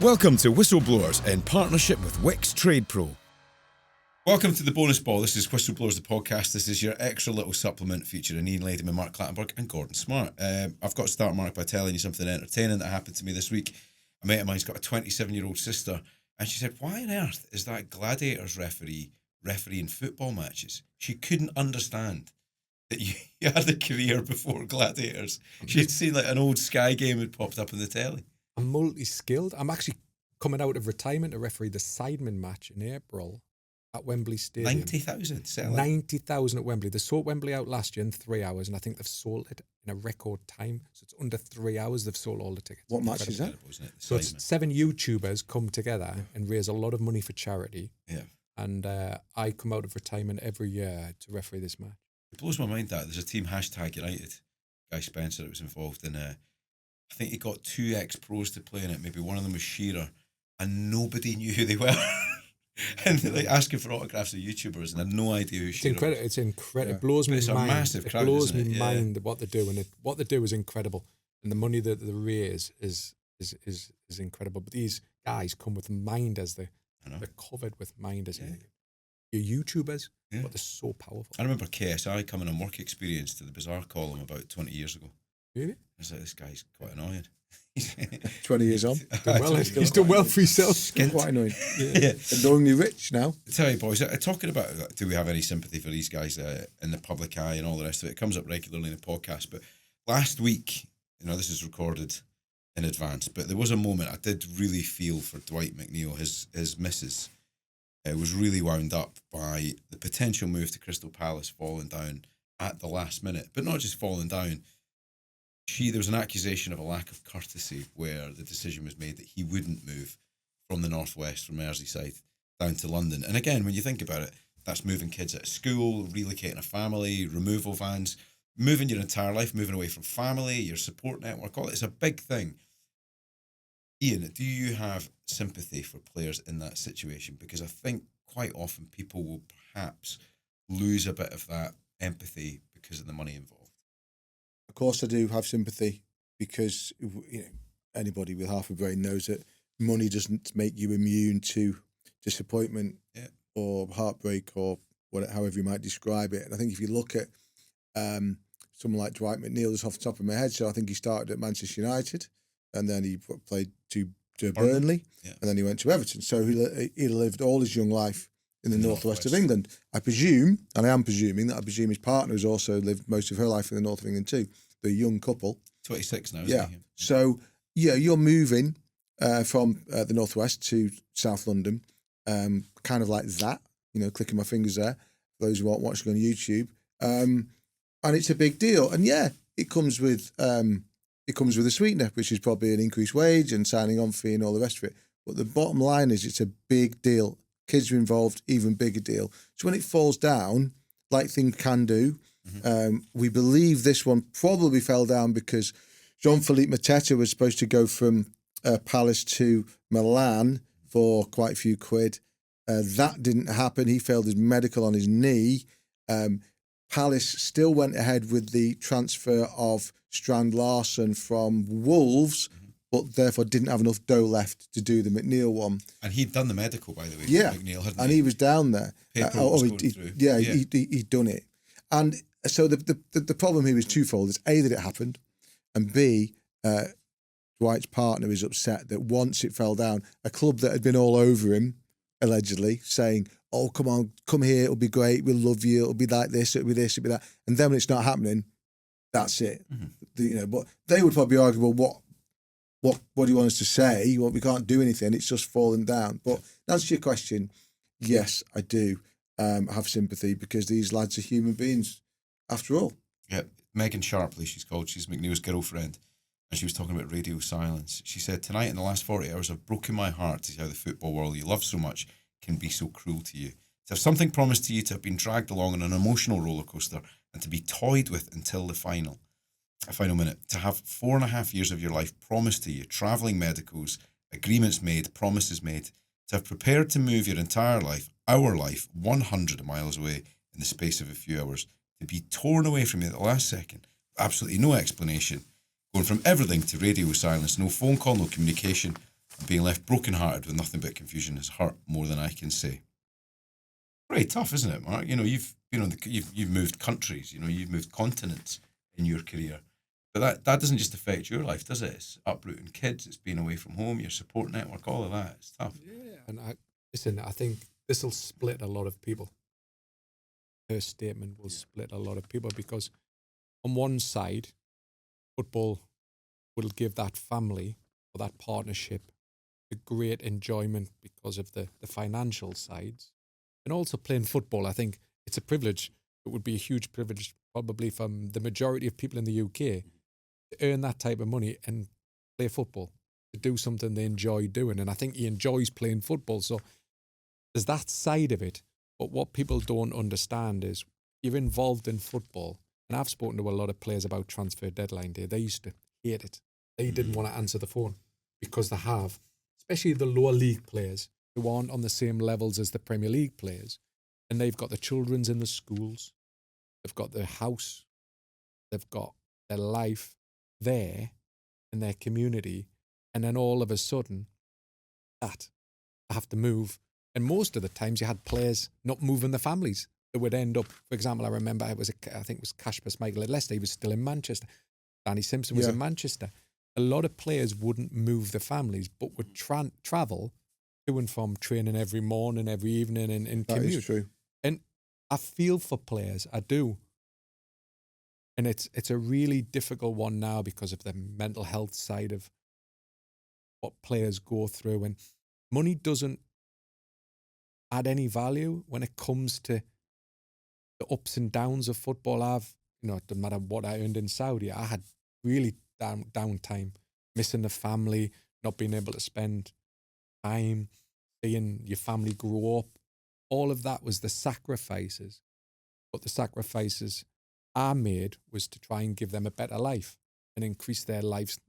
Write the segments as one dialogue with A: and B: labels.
A: Welcome to Whistleblowers in partnership with Wix Trade Pro. Welcome to the bonus ball. This is Whistleblowers, the podcast. This is your extra little supplement featuring Ian Ladyman, Mark Clattenburg and Gordon Smart. I've got to start, Mark, by telling you something entertaining that happened to me this week. A mate of mine's got a 27-year-old sister, and she said, why on earth is that Gladiators refereeing football matches? She couldn't understand that you had a career before Gladiators. She'd seen like an old Sky game had popped up on the telly.
B: I'm multi-skilled. I'm actually coming out of retirement to referee the Sidemen match in April at Wembley Stadium.
A: 90,000 selling.
B: 90,000 at Wembley. They sold Wembley out last year in 3 hours, and I think they've sold it in a record time. So it's under 3 hours they've sold all the tickets.
C: What match is that?
B: So it's 7 YouTubers come together and raise a lot of money for charity.
A: Yeah.
B: And I come out of retirement every year to referee this match.
A: It blows my mind that there's a team #United. Guy Spencer that was involved in I think he got 2 ex-pros to play in it. Maybe one of them was Shearer, and nobody knew who they were. And they're like asking for autographs of YouTubers, and I had no idea who Shearer was.
B: It's incredible. It blows me mind.
A: It's a massive crowd,
B: it blows
A: isn't
B: me
A: it?
B: mind what they do, and what they do is incredible. And the money that they raise is incredible. But these guys come with mind as they're covered with mind as you're YouTubers, but they're so powerful.
A: I remember KSI coming on Work Experience to the Bizarre column about 20 years ago.
B: Really?
A: I was like, this guy's quite annoying.
C: 20 years on.
B: He's done well for himself.
C: Skint. Quite annoying. Yeah. Annoyingly rich now.
A: I tell you, boys, talking about do we have any sympathy for these guys in the public eye and all the rest of it, it comes up regularly in the podcast. But last week, this is recorded in advance, but there was a moment I did really feel for Dwight McNeil, his missus. Was really wound up by the potential move to Crystal Palace falling down at the last minute, but not just falling down. There was an accusation of a lack of courtesy where the decision was made that he wouldn't move from the northwest, from Merseyside, down to London. And again, when you think about it, that's moving kids out of school, relocating a family, removal vans, moving your entire life, moving away from family, your support network, all that. It's a big thing. Ian, do you have sympathy for players in that situation? Because I think quite often people will perhaps lose a bit of that empathy because of the money involved.
C: Of course I do have sympathy because anybody with half a brain knows that money doesn't make you immune to disappointment or heartbreak or however you might describe it. And I think if you look at someone like Dwight McNeil, just off the top of my head, so I think he started at Manchester United and then he played to Burnley and then he went to Everton. So he lived all his young life in the northwest of England. I presume, and I am presuming, that his partner has also lived most of her life in the north of England too. They're a young couple.
A: 26 now, isn't he?
C: So, you're moving from the northwest to South London, kind of like that, clicking my fingers there, for those who aren't watching on YouTube. And it's a big deal. And it comes with a sweetener, which is probably an increased wage and signing on fee and all the rest of it. But the bottom line is it's a big deal. Kids are involved, even bigger deal. So when it falls down, like things can do, we believe this one probably fell down because Jean-Philippe Mateta was supposed to go from Palace to Milan for quite a few quid. That didn't happen. He failed his medical on his knee. Palace still went ahead with the transfer of Strand Larsen from Wolves, but therefore didn't have enough dough left to do the McNeil one. And
A: he'd done the medical, by the way, McNeil, hadn't he?
C: And he was down there.
A: He'd
C: done it. And so the problem here is twofold. It's A, that it happened, and B, Dwight's partner is upset that once it fell down, a club that had been all over him, allegedly, saying, oh, come on, come here, it'll be great, we'll love you, it'll be like this, it'll be this, it'll be that. And then when it's not happening, that's it. But they would probably argue, well, what do you want us to say? Well, we can't do anything. It's just fallen down. But to answer your question, yes, I do have sympathy because these lads are human beings after all.
A: Yeah, Megan Sharpley, she's called. She's McNeil's girlfriend. And she was talking about radio silence. She said, tonight in the last 40 hours, I've broken my heart to see how the football world you love so much can be so cruel to you. To have something promised to you, to have been dragged along on an emotional roller coaster and to be toyed with until the final minute, to have 4.5 years of your life promised to you, travelling medicals, agreements made, promises made, to have prepared to move your entire life, our life, 100 miles away in the space of a few hours, to be torn away from you at the last second, absolutely no explanation, going from everything to radio silence, no phone call, no communication, Being left brokenhearted with nothing but confusion has hurt more than I can say. Pretty tough, isn't it, Mark? You know, you've moved countries, you know, you've moved continents in your career. But that doesn't just affect your life, does it? It's uprooting kids, it's being away from home, your support network, all of that. It's tough.
B: Yeah, and I think this will split a lot of people. Her statement will split a lot of people because on one side, football will give that family or that partnership a great enjoyment because of the financial sides. And also playing football, I think it's a privilege. It would be a huge privilege probably from the majority of people in the UK to earn that type of money and play football, to do something they enjoy doing. And I think he enjoys playing football. So there's that side of it. But what people don't understand is you're involved in football. And I've spoken to a lot of players about transfer deadline day. They used to hate it. They didn't want to answer the phone because they have, especially the lower league players who aren't on the same levels as the Premier League players. And they've got the children's in the schools. They've got their house. They've got their life there in their community. And then all of a sudden, that they have to move. And most of the times you had players not moving their families that would end up, for example, I remember I think it was Kasper Schmeichel at Leicester. He was still in Manchester. Danny Simpson was in Manchester. A lot of players wouldn't move their families, but would travel to and from training every morning, every evening, and commute.
C: That is true.
B: And I feel for players, I do. And it's a really difficult one now because of the mental health side of what players go through. And money doesn't add any value when it comes to the ups and downs of football. It doesn't matter what I earned in Saudi, I had really downtime, missing the family, not being able to spend time, seeing your family grow up. All of that was the sacrifices. But the sacrifices I made was to try and give them a better life and increase their life's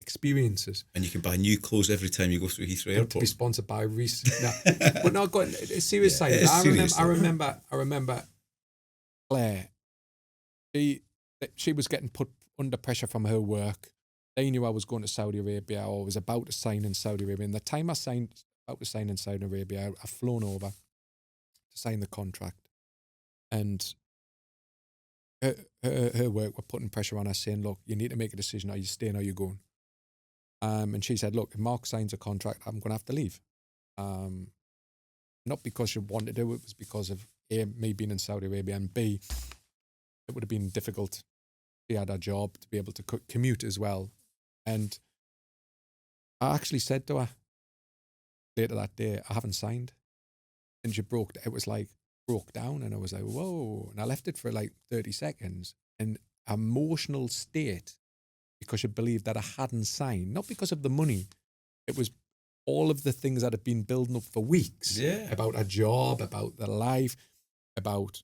B: experiences.
A: And you can buy new clothes every time you go through Heathrow Airport.
B: To be sponsored by Reese. But no, go on, a serious side. I remember Claire. She was getting put under pressure from her work. They knew I was going to Saudi Arabia or was about to sign in Saudi Arabia. And the time I about to sign in Saudi Arabia, I've flown over to sign the contract. And her work were putting pressure on her, saying, look, you need to make a decision. Are you staying or are you going? And she said, look, if Mark signs a contract, I'm going to have to leave. Not because she wanted to, it was because of A, me being in Saudi Arabia, and B, it would have been difficult. She had a job to be able to commute as well. And I actually said to her later that day, I haven't signed. And she broke down, and I was like, whoa. And I left it for like 30 seconds. And emotional state, because she believed that I hadn't signed, not because of the money. It was all of the things that had been building up for weeks.
A: Yeah.
B: About a job, about the life, about,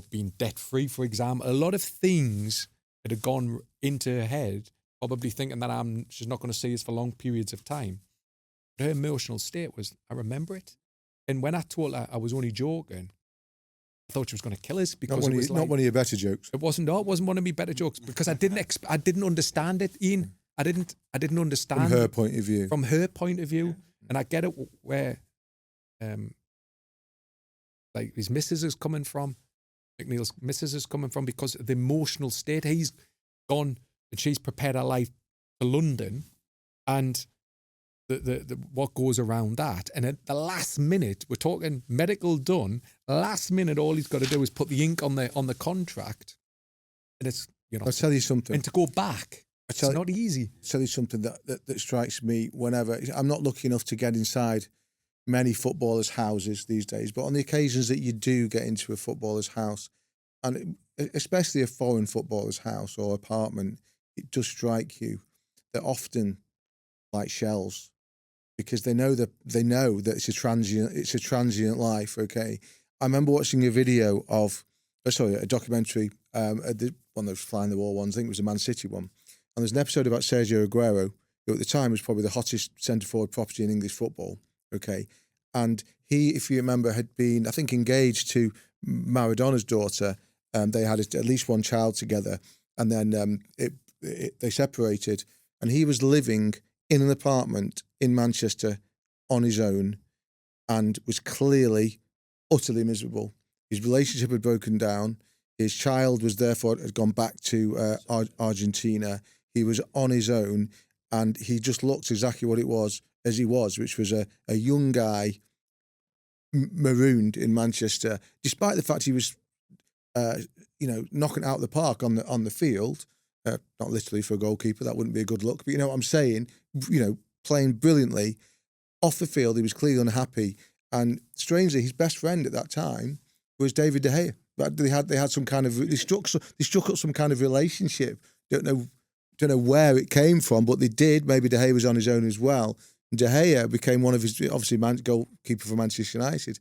B: being debt-free, for example. A lot of things that had gone into her head, probably thinking that she's not going to see us for long periods of time. But her emotional state was, I remember it. And when I told her I was only joking, I thought she was going to kill us because it was
C: not one of your better jokes.
B: It wasn't one of my better jokes because I didn't understand it, Ian. I didn't understand
C: from her point of view.
B: From her point of view, and I get it where, like his missus is coming from, McNeil's missus is coming from, because of the emotional state. He's gone and she's prepared her life to London, and the what goes around that. And at the last minute, we're talking medical done. Last minute, all he's got to do is put the ink on the contract, and it's
C: I'll tell you something.
B: And to go back, it's not easy.
C: I'll tell you something that strikes me whenever I'm not lucky enough to get inside many footballers' houses these days, but on the occasions that you do get into a footballer's house, and especially a foreign footballer's house or apartment, it does strike you they're often like shells, because they know that it's a transient life. Okay, I remember watching a video of a documentary, one of those flying the wall ones. I think it was a Man City one, and there's an episode about Sergio Aguero, who at the time was probably the hottest centre forward property in English football. Okay, and he, if you remember, had been, I think, engaged to Maradona's daughter. They had at least one child together, and then they separated, and he was living in an apartment in Manchester on his own and was clearly utterly miserable. His relationship had broken down. His child was therefore had gone back to Argentina. He was on his own, and he just looked exactly what it was as he was, which was a young guy marooned in Manchester, despite the fact he was, knocking it out of the park on the field. Not literally for a goalkeeper, that wouldn't be a good look. But you know what I'm saying? Playing brilliantly off the field, he was clearly unhappy. And strangely, his best friend at that time was David De Gea. But they had some kind of they struck up some kind of relationship. Don't know where it came from, but they did. Maybe De Gea was on his own as well. And De Gea became one of his, obviously goalkeeper for Manchester United,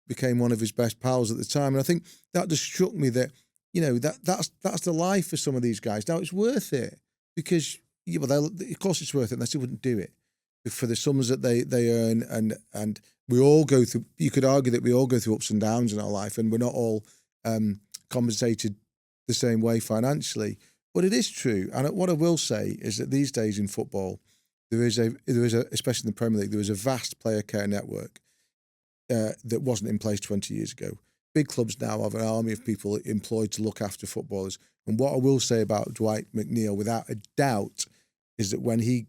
C: became one of his best pals at the time. And I think that just struck me that, that's the life for some of these guys. Now it's worth it because, of course it's worth it, unless they wouldn't do it. For the sums that they earn, and we all go through, you could argue that we all go through ups and downs in our life, and we're not all compensated the same way financially. But it is true, and what I will say is that these days in football, there is a especially in the Premier League, there is a vast player care network that wasn't in place 20 years ago. Big clubs now have an army of people employed to look after footballers. And what I will say about Dwight McNeil, without a doubt, is that when he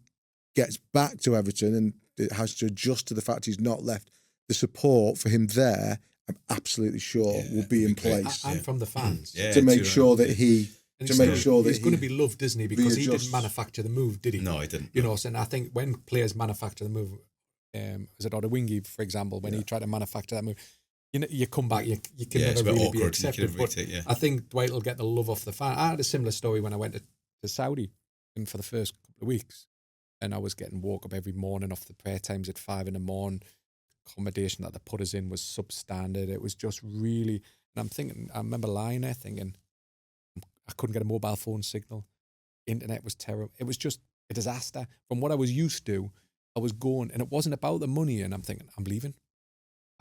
C: gets back to Everton and it has to adjust to the fact he's not left, the support for him there, I'm absolutely sure will be in place.
B: And from the fans.
C: To make sure that he...
B: he's going to be loved, isn't he? Because he didn't manufacture the move, did he?
A: No, he didn't.
B: And I think when players manufacture the move, was it Odawingie, for example, when he tried to manufacture that move, you come back, you can never really be accepted. But I think Dwight will get the love off the fan. I had a similar story when I went to Saudi and for the first couple of weeks, and I was getting woke up every morning off the prayer times at 5 a.m. Accommodation that they put us in was substandard. It was just really, and I remember lying there thinking, I couldn't get a mobile phone signal. Internet was terrible. It was just a disaster. From what I was used to, I was going, and it wasn't about the money, and I'm thinking, I'm leaving.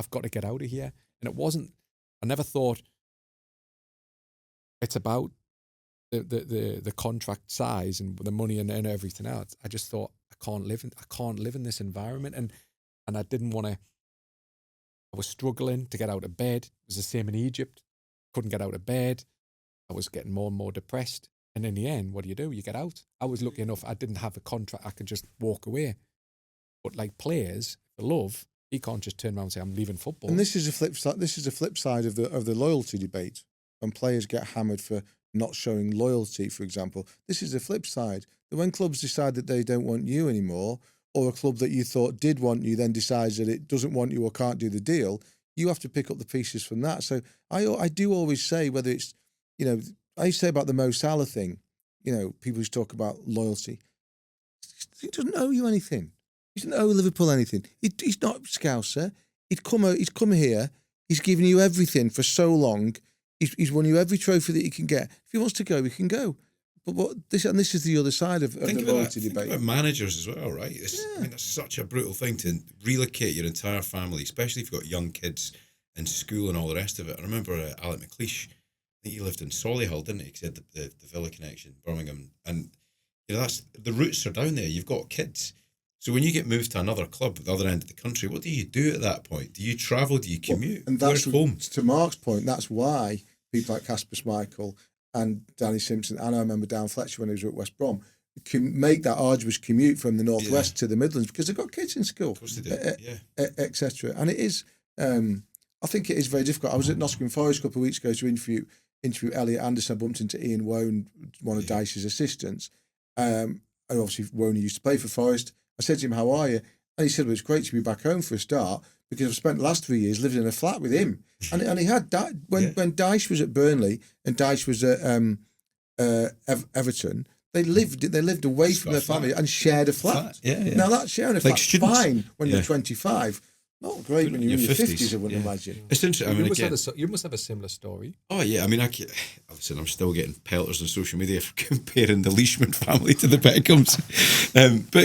B: I've got to get out of here. And it wasn't, I never thought it's about the contract size and the money and everything else. I just thought, I can't live in this environment. And I didn't want to, I was struggling to get out of bed. It was the same in Egypt. Couldn't get out of bed. I was getting more and more depressed. And in the end, what do? You get out. I was lucky enough, I didn't have a contract. I could just walk away. But like players, for love, he can't just turn around and say, I'm leaving football.
C: And this is a flip side. This is a flip side of the loyalty debate. When players get hammered for not showing loyalty, for example, this is the flip side. When clubs decide that they don't want you anymore, or a club that you thought did want you then decides that it doesn't want you or can't do the deal, you have to pick up the pieces from that. So I do always say, whether it's, I used to say about the Mo Salah thing, people who talk about loyalty. He doesn't owe you anything. He doesn't owe Liverpool anything. He's not Scouser. He's come here. He's given you everything for so long. He's won you every trophy that he can get. If he wants to go, he can go. But this is the other side of the loyalty debate.
A: Think about managers as well, right? I mean, that's such a brutal thing to relocate your entire family, especially if you've got young kids in school and all the rest of it. I remember Alec McLeish. I think he lived in Solihull, didn't he? Because he had the Villa connection, Birmingham, and that's the roots are down there. You've got kids. So when you get moved to another club at the other end of the country, what do you do at that point? Do you travel? Do you commute?
C: And that's
A: home?
C: To Mark's point, that's why people like Kasper Schmeichel and Danny Simpson, and I remember Dan Fletcher when he was at West Brom, can make that arduous commute from the Northwest to the Midlands because they've got kids in school.
A: Of course they do,
C: etc. And it is, I think it is very difficult. I was at Nottingham Forest a couple of weeks ago to interview Elliot Anderson. I bumped into Ian Woan, one of Dyche's assistants. And obviously Woan used to play for Forest. I said to him, how are you? And he said, well, it's great to be back home for a start because I've spent the last 3 years living in a flat with him. And he had, when Dyche was at Burnley and Dyche was at Everton, they lived away from their family and shared a flat. Now that's sharing a flat's fine when you're 25. Not great when you're in your 50s, I wouldn't imagine.
A: It's interesting.
B: You must have a similar story.
A: Oh, yeah. I mean, listen, I'm still getting pelters on social media for comparing the Leishman family to the Beckhams. But,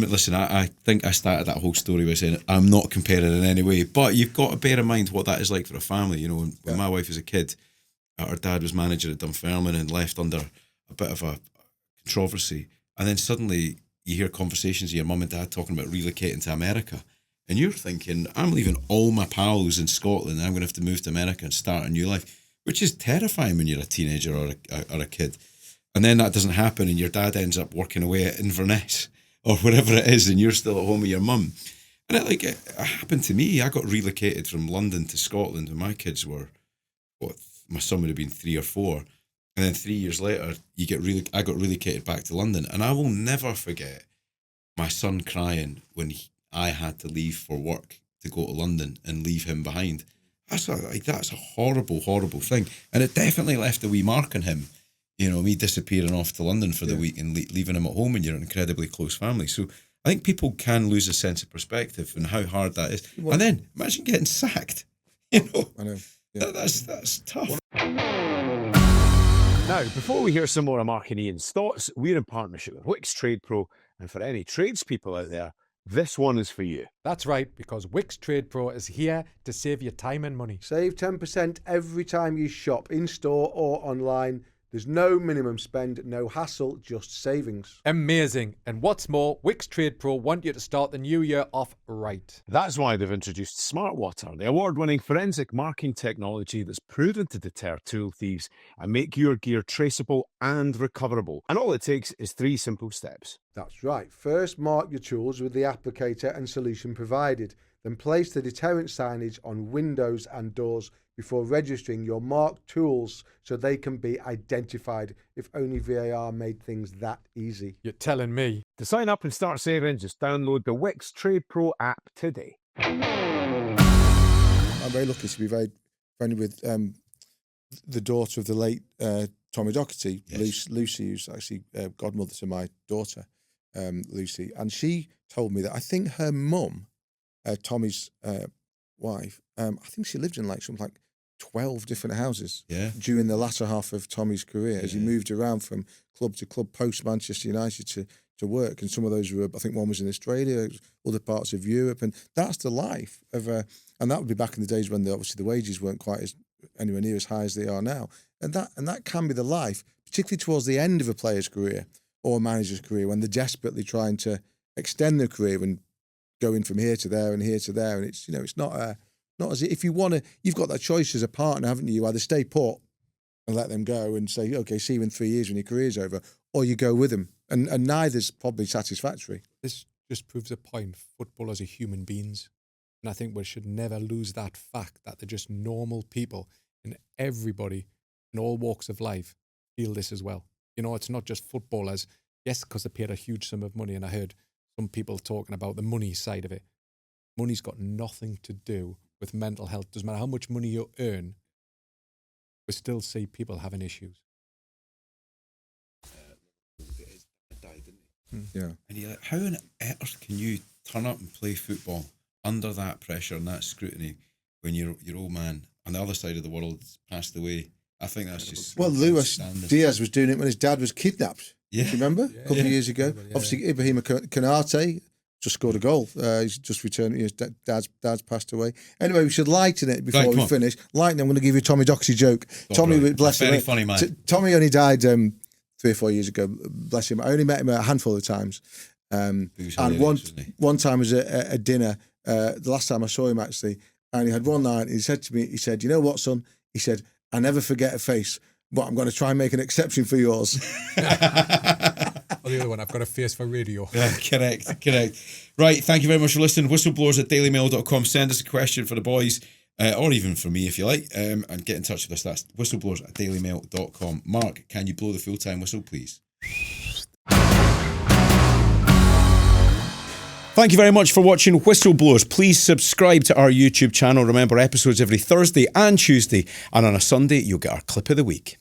A: listen, I think I started that whole story by saying I'm not comparing in any way, but you've got to bear in mind what that is like for a family. When my wife was a kid, her dad was manager at Dunfermline and left under a bit of a controversy. And then suddenly you hear conversations of your mum and dad talking about relocating to America, and you're thinking, I'm leaving all my pals in Scotland and I'm going to have to move to America and start a new life, which is terrifying when you're a teenager or a kid. And then that doesn't happen and your dad ends up working away at Inverness or wherever it is and you're still at home with your mum. And it happened to me. I got relocated from London to Scotland when my kids were, my son would have been 3 or 4. And then 3 years later, I got relocated back to London. And I will never forget my son crying when I had to leave for work to go to London and leave him behind. That's a horrible, horrible thing. And it definitely left a wee mark on him, me disappearing off to London for the week and leaving him at home and you're an incredibly close family. So I think people can lose a sense of perspective and how hard that is. And then imagine getting sacked.
C: I know. Yeah.
A: That's tough.
D: Now, before we hear some more of Mark and Ian's thoughts, we're in partnership with Wix Trade Pro. And for any tradespeople out there, this one is for you.
B: That's right, because Wix Trade Pro is here to save you time and money.
E: Save 10% every time you shop in-store or online. There's no minimum spend, no hassle, just savings.
B: Amazing. And what's more, Wix Trade Pro want you to start the new year off right.
D: That's why they've introduced Smart Water, the award-winning forensic marking technology that's proven to deter tool thieves and make your gear traceable and recoverable. And all it takes is 3 simple steps.
E: That's right. First, mark your tools with the applicator and solution provided. Then place the deterrent signage on windows and doors before registering your marked tools so they can be identified. If only VAR made things that easy.
B: You're telling me.
D: To sign up and start saving, just download the Wix Trade Pro app today.
C: I'm very lucky to be very friendly with the daughter of the late Tommy Docherty, yes. Lucy, who's actually godmother to my daughter, Lucy. And she told me that I think her mum, Tommy's wife, I think she lived in something like 12 different houses during the latter half of Tommy's career as he moved around from club to club post Manchester United to work. And some of those were, I think one was in Australia, other parts of Europe. And that's the life of and that would be back in the days when obviously the wages weren't quite anywhere near as high as they are now. And that can be the life, particularly towards the end of a player's career or a manager's career when they're desperately trying to extend their career and going from here to there and here to there. And it's, it's not as if you want to, you've got that choice as a partner, haven't you? You either stay put and let them go and say, okay, see you in 3 years when your career's over, or you go with them. And neither's probably satisfactory.
B: This just proves a point. Footballers are human beings. And I think we should never lose that fact that they're just normal people, and everybody in all walks of life feel this as well. It's not just footballers. Yes, because they paid a huge sum of money, and I heard some people talking about the money side of it. Money's got nothing to do with mental health. Doesn't matter how much money you earn, we still see people having issues.
A: Died, didn't he?
C: Yeah.
A: And you're like, how on earth can you turn up and play football under that pressure and that scrutiny when your old man on the other side of the world has passed away? I think that's just...
C: Well, Luis Diaz was doing it when his dad was kidnapped.
A: Yeah.
C: Do you remember? A couple of years ago. Obviously, Ibrahim Konate just scored a goal. He's just returned. His dad's passed away. Anyway, we should lighten it before we finish. Lighten. I'm going to give you a Tommy Docherty joke. Tommy, bless him.
A: Very funny man.
C: Tommy only died 3 or 4 years ago. Bless him. I only met him a handful of times. And one time was at a dinner. The last time I saw him actually, and he had one line. He said to me, "You know what, son?" He said, "I never forget a face, but I'm going to try and make an exception for yours."
B: Or the other one, I've got a face for radio.
A: Yeah, correct. Right, thank you very much for listening. Whistleblowers@dailymail.com. Send us a question for the boys, or even for me if you like, and get in touch with us. That's whistleblowers@dailymail.com. Mark, can you blow the full-time whistle, please? Thank you very much for watching Whistleblowers. Please subscribe to our YouTube channel. Remember, episodes every Thursday and Tuesday, and on a Sunday, you'll get our clip of the week.